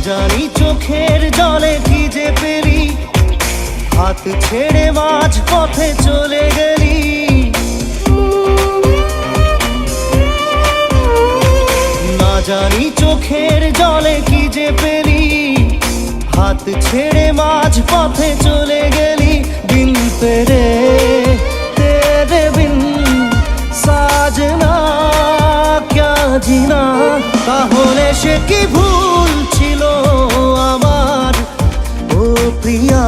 জানি চোখের জলে কি যে পেলি, হাত ছেড়ে মাঝ পথে চলে গেলি। না জানি চোখের জলে কি যে পেলি, হাত ছেড়ে মাঝ পথে চলে গেলি। বিন তেরে তেরে বিন সাজনা ক্যা জিনা। তাহলে সে কি ভুল ছিল আমার ও প্রিয়া?